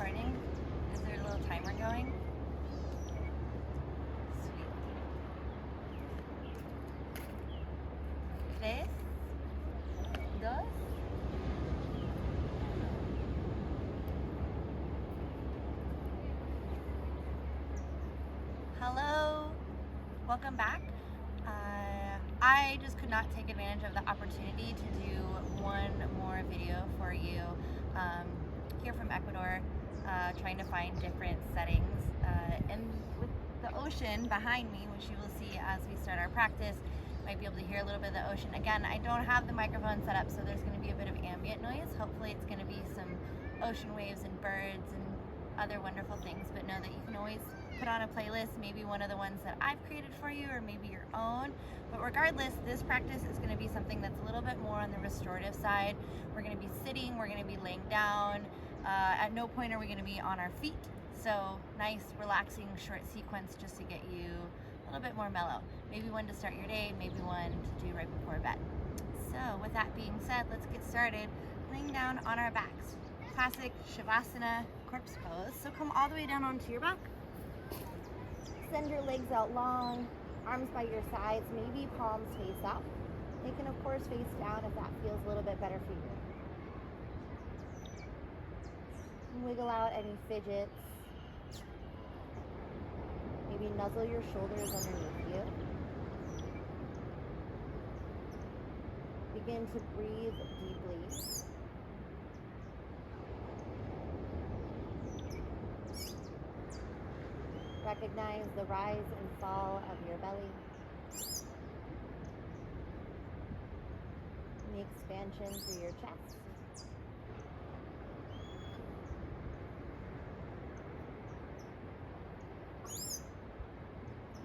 recording? Is there a little timer going? Sweet. 3, 2. Hello, welcome back. I just could not take advantage of the opportunity to do one more video for you here from Ecuador, trying to find different settings. And with the ocean behind me, which you will see as we start our practice, you might be able to hear a little bit of the ocean. Again, I don't have the microphone set up, so there's going to be a bit of ambient noise. Hopefully it's going to be some ocean waves and birds and other wonderful things, but know that you can always put on a playlist, maybe one of the ones that I've created for you or maybe your own. But regardless, this practice is going to be something that's a little bit more on the restorative side. We're going to be sitting, we're going to be laying down. At no point are we going to be on our feet. So nice, relaxing, short sequence just to get you a little bit more mellow. Maybe one to start your day, maybe one to do right before bed. So with that being said, let's get started laying down on our backs. Classic Shavasana corpse pose. So come all the way down onto your back. Send your legs out long, arms by your sides, maybe palms face up. They can of course face down if that feels a little bit better for you. And wiggle out any fidgets. Maybe nuzzle your shoulders underneath you. Begin to breathe deeply. Recognize the rise and fall of your belly. And the expansion through your chest.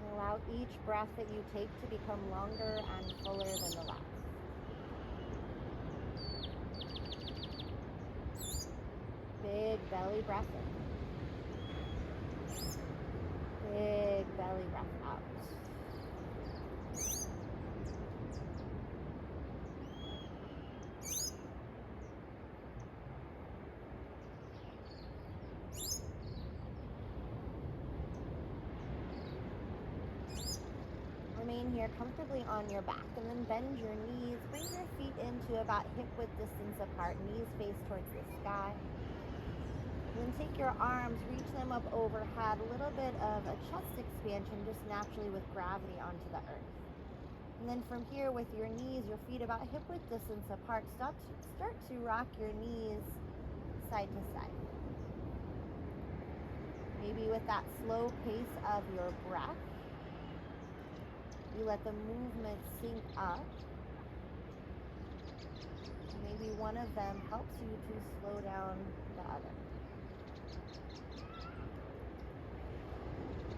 And allow each breath that you take to become longer and fuller than the last. Big belly breath in. Big belly breath out. Remain here comfortably on your back and then bend your knees. Bring your feet into about hip width distance apart, knees face towards the sky. And then take your arms, reach them up overhead, a little bit of a chest expansion just naturally with gravity onto the earth. And then from here with your knees, your feet about hip width distance apart, start to rock your knees side to side. Maybe with that slow pace of your breath, you let the movement sink up. Maybe one of them helps you to slow down the other.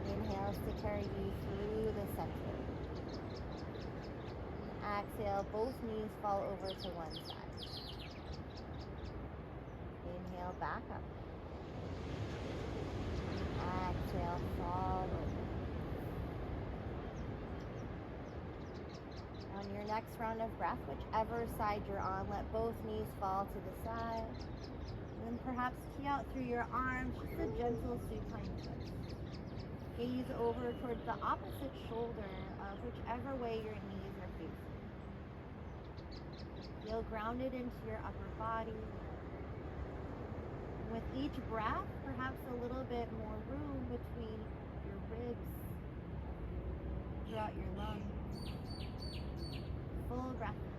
Inhales to carry you through the center. Exhale, both knees fall over to one side. Inhale, back up. Exhale, fall over. On your next round of breath, whichever side you're on, let both knees fall to the side. And then perhaps key out through your arms, just a gentle supine twist. Gaze over towards the opposite shoulder of whichever way your knees are facing. Feel grounded into your upper body. And with each breath, perhaps a little bit more room between your ribs, throughout your lungs. Full breath in.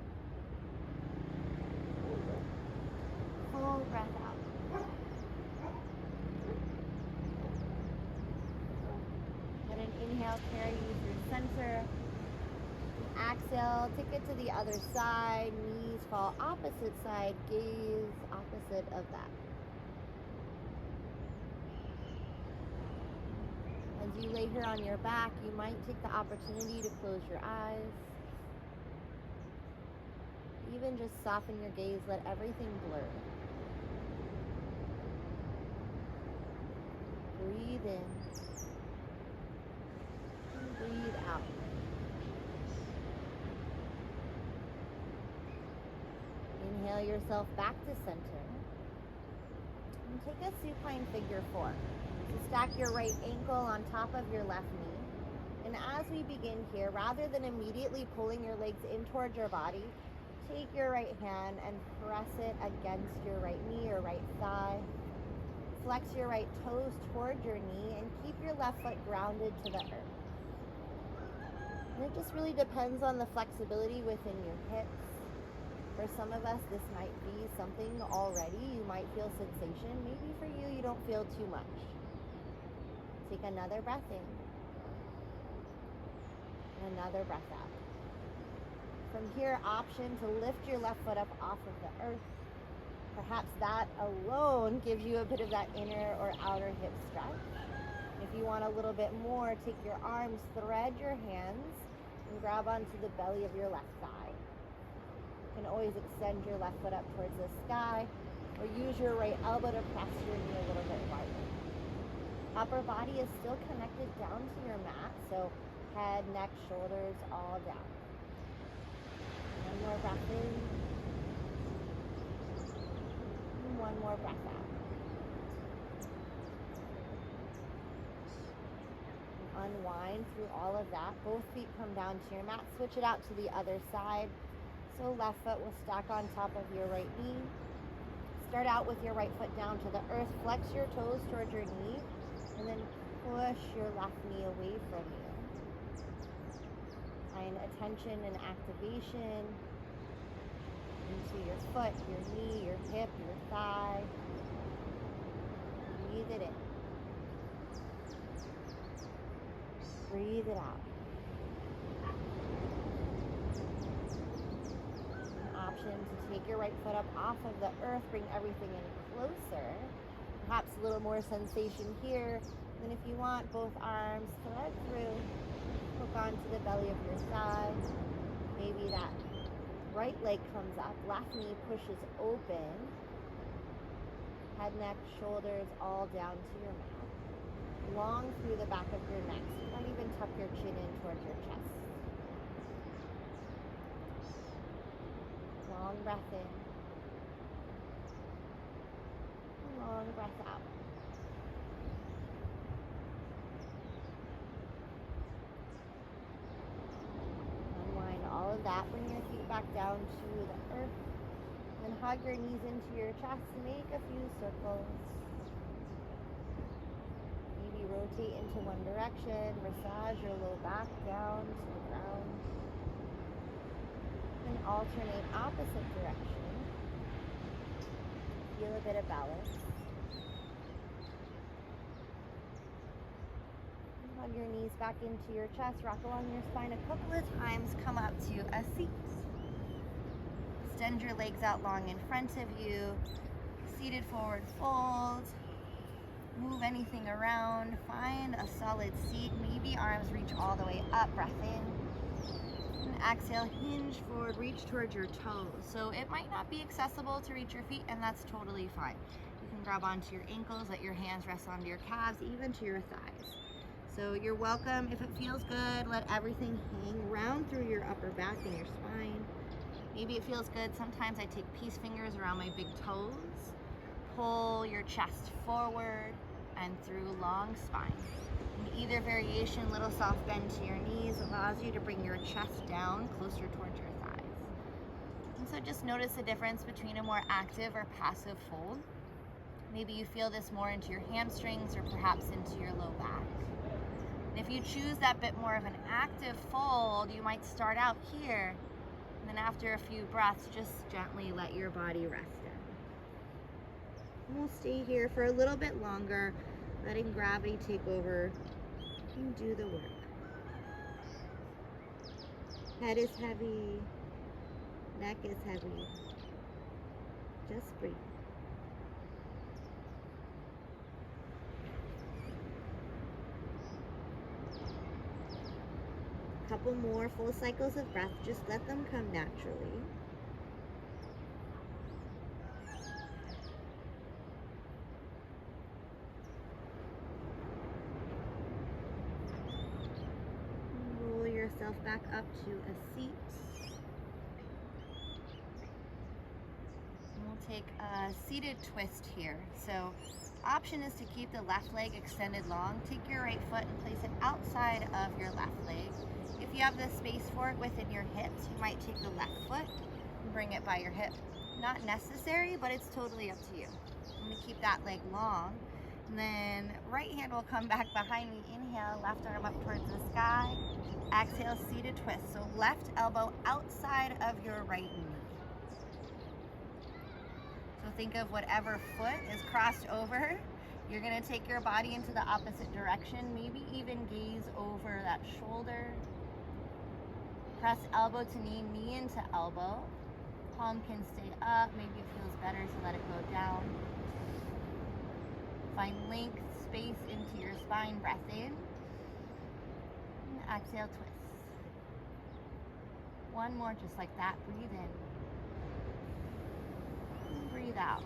Full breath out. Let an inhale carry you through center. Exhale, take it to the other side. Knees fall opposite side. Gaze opposite of that. As you lay here on your back, you might take the opportunity to close your eyes. Even just soften your gaze, let everything blur. Breathe in. And breathe out. Inhale yourself back to center. And take a supine figure 4. So stack your right ankle on top of your left knee. And as we begin here, rather than immediately pulling your legs in towards your body, take your right hand and press it against your right knee or right thigh. Flex your right toes toward your knee and keep your left foot grounded to the earth. And it just really depends on the flexibility within your hips. For some of us, this might be something already. You might feel sensation. Maybe for you, you don't feel too much. Take another breath in. And another breath out. From here, option to lift your left foot up off of the earth. Perhaps that alone gives you a bit of that inner or outer hip stretch. If you want a little bit more, take your arms, thread your hands, and grab onto the belly of your left thigh. You can always extend your left foot up towards the sky, or use your right elbow to press your knee a little bit wider. Upper body is still connected down to your mat, so head, neck, shoulders, all down. One more breath in. And one more breath out. Unwind through all of that. Both feet come down to your mat. Switch it out to the other side. So left foot will stack on top of your right knee. Start out with your right foot down to the earth. Flex your toes towards your knee. And then push your left knee away from you. Find attention and activation into your foot, your knee, your hip, your thigh. Breathe it in. Breathe it out. An option to take your right foot up off of the earth, bring everything in closer. Perhaps a little more sensation here. Then if you want, both arms thread through, hook onto the belly of your thigh. Maybe that right leg comes up, left knee pushes open. Head, neck, shoulders, all down to your mat. Long through the back of your neck. So you might even tuck your chin in towards your chest. Long breath in. Long breath out. Unwind all of that. Bring your feet back down to the earth. Then hug your knees into your chest. Make a few circles. Rotate into one direction, massage your low back down to the ground, and alternate opposite direction. Feel a bit of balance. Hug your knees back into your chest, rock along your spine a couple of times, come up to a seat. Extend your legs out long in front of you, seated forward fold. Move anything around, find a solid seat, maybe arms reach all the way up, breath in. And exhale, hinge forward, reach towards your toes. So it might not be accessible to reach your feet, and that's totally fine. You can grab onto your ankles, let your hands rest onto your calves, even to your thighs. So you're welcome. If it feels good, let everything hang round through your upper back and your spine. Maybe it feels good. Sometimes I take peace fingers around my big toes. Pull your chest forward and through long spine. In either variation, little soft bend to your knees allows you to bring your chest down closer towards your thighs. And so just notice the difference between a more active or passive fold. Maybe you feel this more into your hamstrings or perhaps into your low back. And if you choose that bit more of an active fold, you might start out here, and then after a few breaths, just gently let your body rest down. We'll stay here for a little bit longer, letting gravity take over and do the work. Head is heavy, neck is heavy. Just breathe. A couple more full cycles of breath, just let them come naturally. Yourself back up to a seat. And we'll take a seated twist here. So option is to keep the left leg extended long. Take your right foot and place it outside of your left leg. If you have the space for it within your hips, you might take the left foot and bring it by your hip. Not necessary, but it's totally up to you. I'm gonna keep that leg long. And then right hand will come back behind me. Inhale, left arm up towards the sky. Exhale, seated twist. So left elbow outside of your right knee. So think of whatever foot is crossed over. You're gonna take your body into the opposite direction. Maybe even gaze over that shoulder. Press elbow to knee, knee into elbow. Palm can stay up. Maybe it feels better to let it go down. Find length, space into your spine. Breath in. And exhale, twist. One more just like that. Breathe in. And breathe out.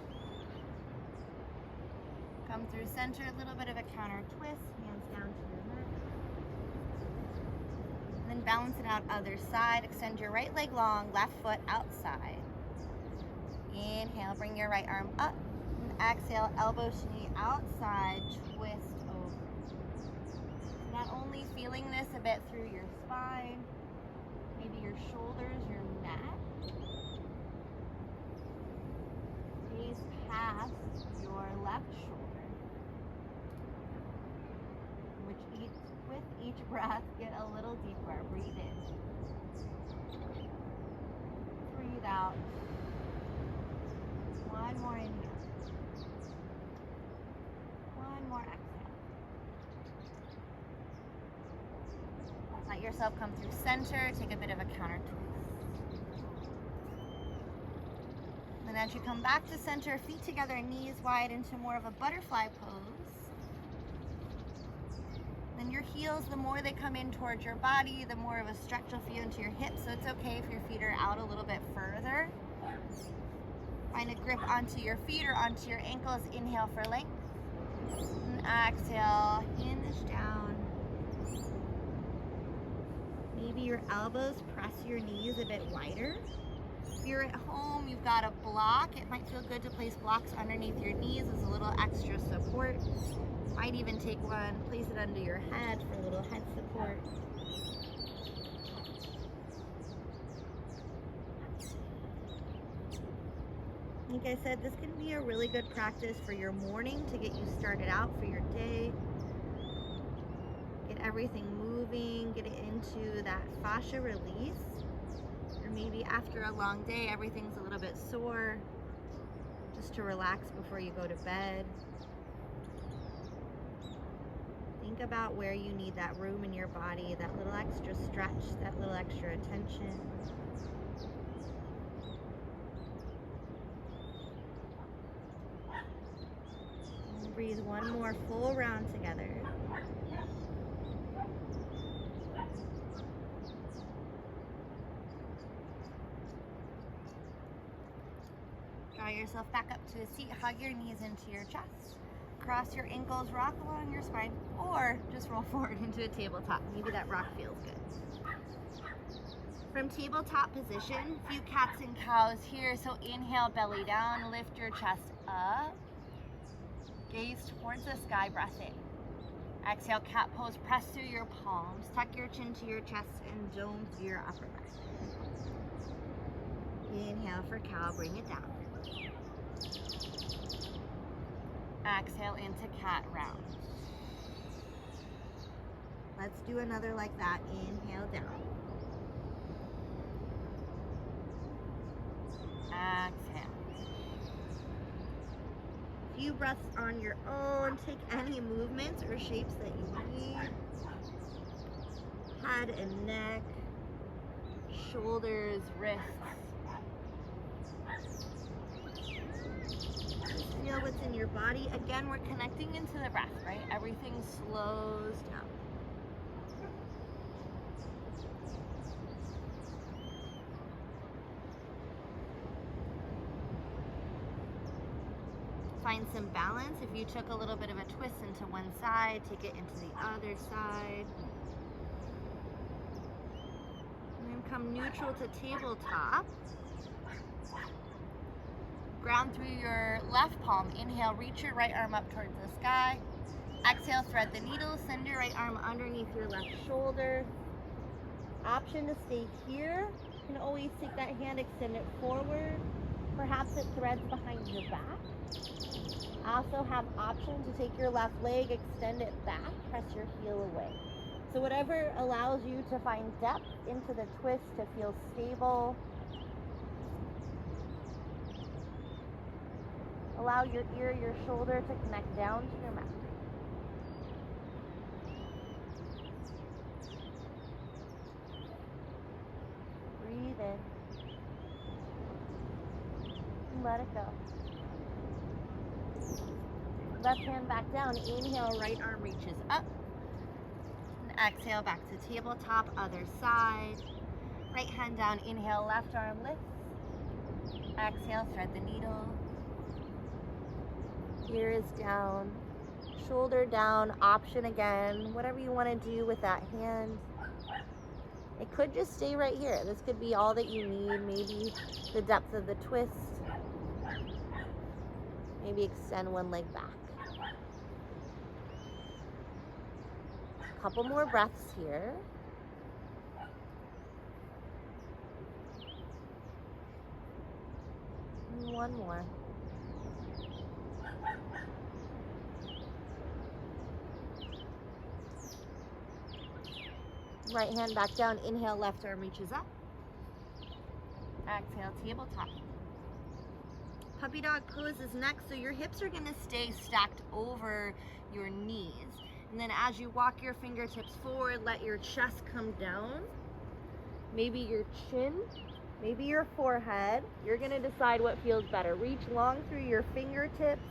Come through center, a little bit of a counter twist. Hands down to your mat. And then balance it out other side. Extend your right leg long, left foot outside. Inhale, bring your right arm up. And exhale, elbow to knee outside, twist over. Not only feeling this a bit through your spine, maybe your shoulders, your neck. Gaze past your left shoulder. With each breath, get a little deeper. Breathe in. Breathe out. One more inhale. One more exhale. Let yourself come through center. Take a bit of a counter twist. And as you come back to center, feet together, knees wide into more of a butterfly pose. Then your heels, the more they come in towards your body, the more of a stretch will feel into your hips. So it's okay if your feet are out a little bit further. Find a grip onto your feet or onto your ankles. Inhale for length. And exhale, hinge down. Maybe your elbows press your knees a bit wider. If you're at home, you've got a block. It might feel good to place blocks underneath your knees as a little extra support. Might even take one, place it under your head for a little head support. Like I said, this can be a really good practice for your morning to get you started out for your day. Get everything moving, get it into that fascia release. Or maybe after a long day, everything's a little bit sore, just to relax before you go to bed. Think about where you need that room in your body, that little extra stretch, that little extra attention. And breathe one more full round together. Draw yourself back up to a seat, hug your knees into your chest. Cross your ankles, rock along your spine, or just roll forward into a tabletop. Maybe that rock feels good. From tabletop position, a few cats and cows here. So inhale, belly down, lift your chest up. Gaze towards the sky, breath in. Exhale, cat pose, press through your palms. Tuck your chin to your chest and dome through your upper back. Inhale for cow, bring it down. Exhale into cat round. Let's do another like that. Inhale down. Exhale. Few breaths on your own. Take any movements or shapes that you need. Head and neck, shoulders, wrists. Feel what's in your body. Again, we're connecting into the breath, right? Everything slows down. Find some balance. If you took a little bit of a twist into one side, take it into the other side. And then come neutral to tabletop. Ground through your left palm. Inhale, reach your right arm up towards the sky. Exhale, thread the needle. Send your right arm underneath your left shoulder. Option to stay here. You can always take that hand, extend it forward. Perhaps it threads behind your back. Also have option to take your left leg, extend it back, press your heel away. So whatever allows you to find depth into the twist, to feel stable. Allow your ear, your shoulder to connect down to your mat. Breathe in. And let it go. Left hand back down. Inhale, right arm reaches up. And exhale, back to tabletop, other side. Right hand down. Inhale, left arm lifts. Exhale, thread the needle. Ear is down. Shoulder down. Option again. Whatever you want to do with that hand. It could just stay right here. This could be all that you need. Maybe the depth of the twist. Maybe extend one leg back. A couple more breaths here. And one more. Right hand back down. Inhale, left arm reaches up. Exhale, tabletop. Puppy dog pose is next, so your hips are going to stay stacked over your knees. And then as you walk your fingertips forward, let your chest come down. Maybe your chin, maybe your forehead. You're going to decide what feels better. Reach long through your fingertips.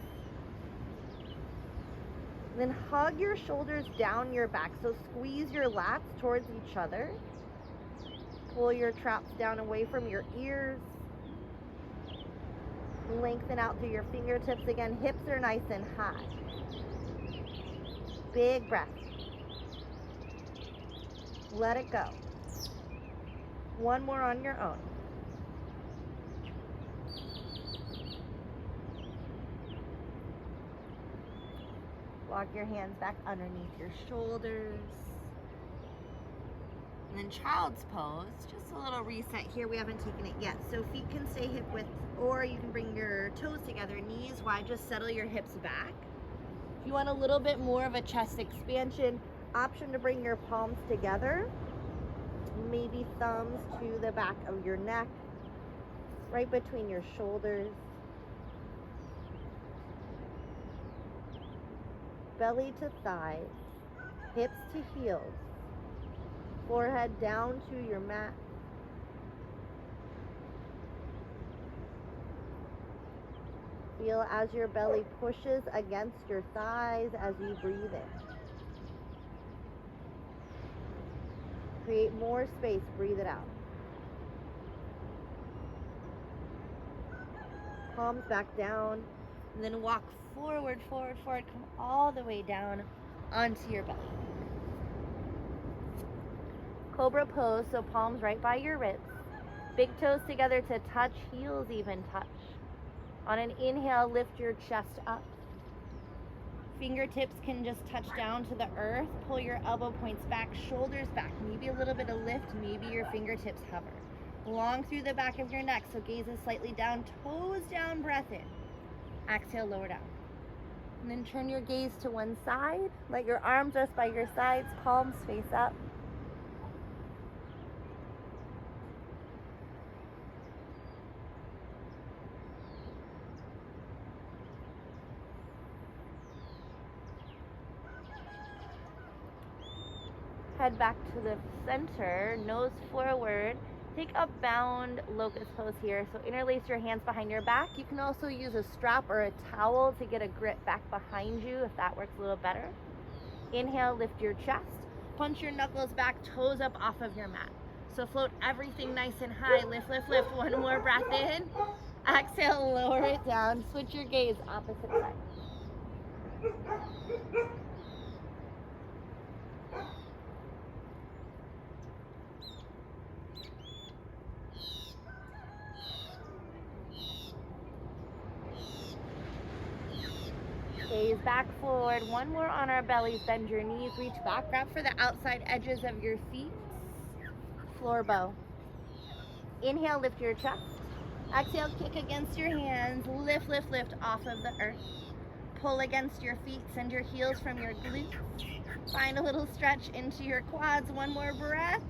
Then hug your shoulders down your back. So squeeze your lats towards each other. Pull your traps down away from your ears. Lengthen out through your fingertips. Again, hips are nice and high. Big breath. Let it go. One more on your own. Walk your hands back underneath your shoulders. And then child's pose, just a little reset here. We haven't taken it yet. So feet can stay hip width, or you can bring your toes together, knees wide, just settle your hips back. If you want a little bit more of a chest expansion, option to bring your palms together. Maybe thumbs to the back of your neck, right between your shoulders. Belly to thighs, hips to heels. Forehead down to your mat. Feel as your belly pushes against your thighs as you breathe in. Create more space, breathe it out. Palms back down, and then walk forward, forward, forward. Come all the way down onto your belly. Cobra pose, so palms right by your ribs. Big toes together to touch, heels even touch. On an inhale, lift your chest up. Fingertips can just touch down to the earth. Pull your elbow points back, shoulders back. Maybe a little bit of lift, maybe your fingertips hover. Long through the back of your neck, so gaze is slightly down, toes down, breath in. Exhale, lower down. And then turn your gaze to one side. Let your arms rest by your sides, palms face up. Head back to the center, nose forward. Take a bound locust pose here. So interlace your hands behind your back. You can also use a strap or a towel to get a grip back behind you if that works a little better. Inhale, lift your chest. Punch your knuckles back, toes up off of your mat. So float everything nice and high. Lift, lift, lift. One more breath in. Exhale, lower it down. Switch your gaze, opposite side. Gaze back forward. One more on our bellies. Bend your knees, reach back. Grab for the outside edges of your feet. Floor bow. Inhale, lift your chest. Exhale, kick against your hands. Lift, lift, lift off of the earth. Pull against your feet. Send your heels from your glutes. Find a little stretch into your quads. One more breath.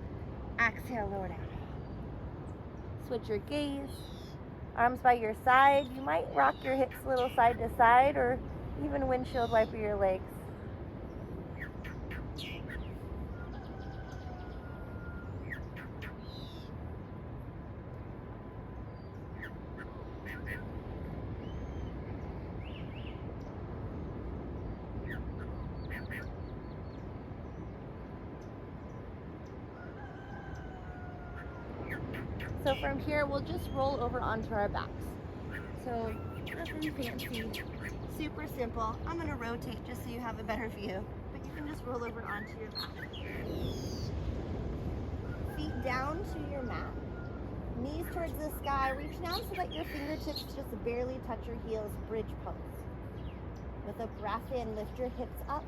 Exhale, lower down. Switch your gaze. Arms by your side. You might rock your hips a little side to side or even windshield wiper your legs. So from here, we'll just roll over onto our backs. So nothing fancy, super simple. I'm gonna rotate just so you have a better view, but you can just roll over onto your back. Feet down to your mat, knees towards the sky. Reach down so that your fingertips just barely touch your heels, bridge pose. With a breath in, lift your hips up.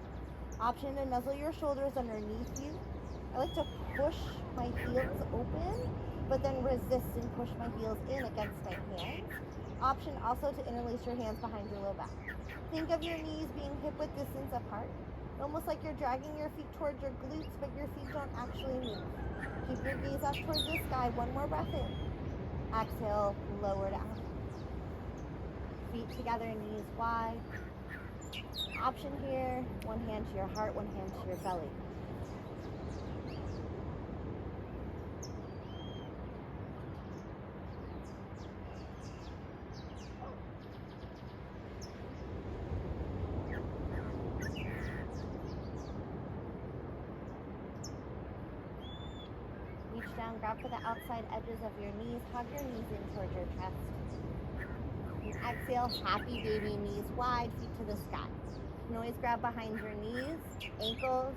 Option to nuzzle your shoulders underneath you. I like to push my heels open, but then resist and push my heels in against my hands. Option also to interlace your hands behind your low back. Think of your knees being hip-width distance apart, almost like you're dragging your feet towards your glutes, but your feet don't actually move. Keep your gaze up towards the sky. One more breath in. Exhale, lower down. Feet together, knees wide. Option here, one hand to your heart, one hand to your belly. Reach down, grab for the outside edges of your knees, hug your knees in towards your chest. And exhale, happy baby, knees wide, feet to the sky. You can always grab behind your knees, ankles,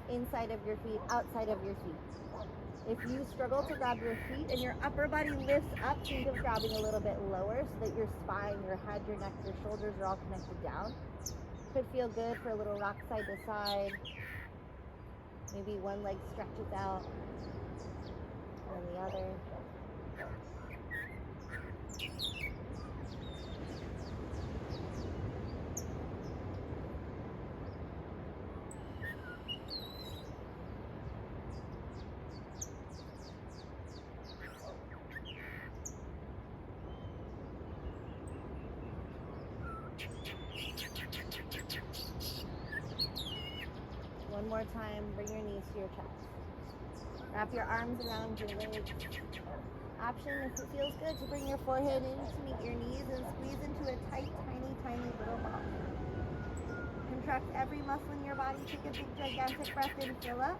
inside of your feet, outside of your feet. If you struggle to grab your feet and your upper body lifts up, think of grabbing a little bit lower so that your spine, your head, your neck, your shoulders are all connected down. Could feel good for a little rock side to side. Maybe one leg stretches out and the other. One more time, bring your knees to your chest. Wrap your arms around your legs. Option, if it feels good, to bring your forehead in to meet your knees and squeeze into a tight, tiny little ball. Contract every muscle in your body. Take a big, gigantic breath in, fill up.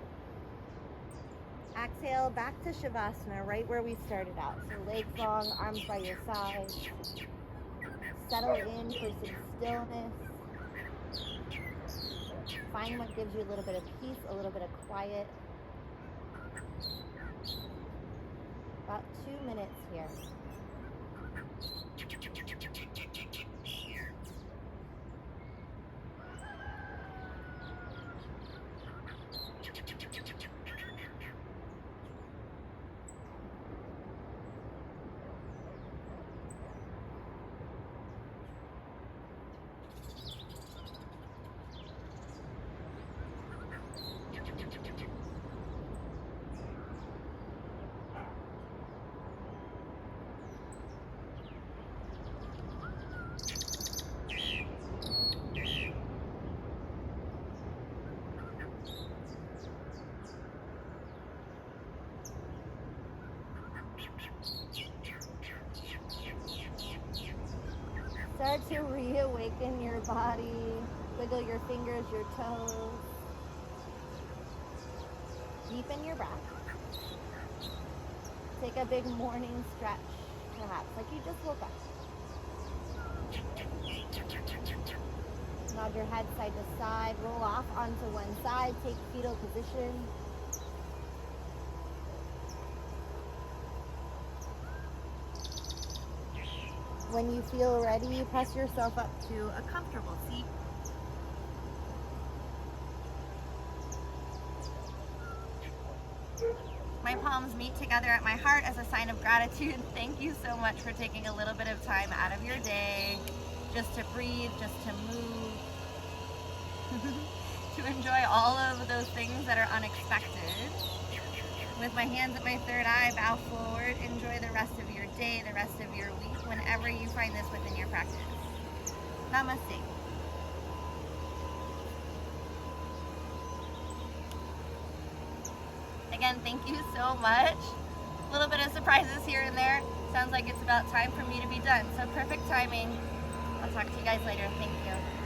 Exhale, back to Shavasana, right where we started out. So legs long, arms by your sides. Settle in for some stillness. Find what gives you a little bit of peace, a little bit of quiet. About 2 minutes here. Start to reawaken your body. Wiggle your fingers, your toes. Deepen your breath. Take a big morning stretch, perhaps, like you just woke up. Nod your head side to side. Roll off onto one side. Take fetal position. When you feel ready, press yourself up to a comfortable seat. my palms meet together at my heart as a sign of gratitude. Thank you so much for taking a little bit of time out of your day just to breathe, just to move, to enjoy all of those things that are unexpected. With my hands at my third eye, bow forward. Enjoy the rest of your day, the rest of your week, whenever you find this within your practice. Namaste. Again, thank you so much. A little bit of surprises here and there. Sounds like it's about time for me to be done. So perfect timing. I'll talk to you guys later. Thank you.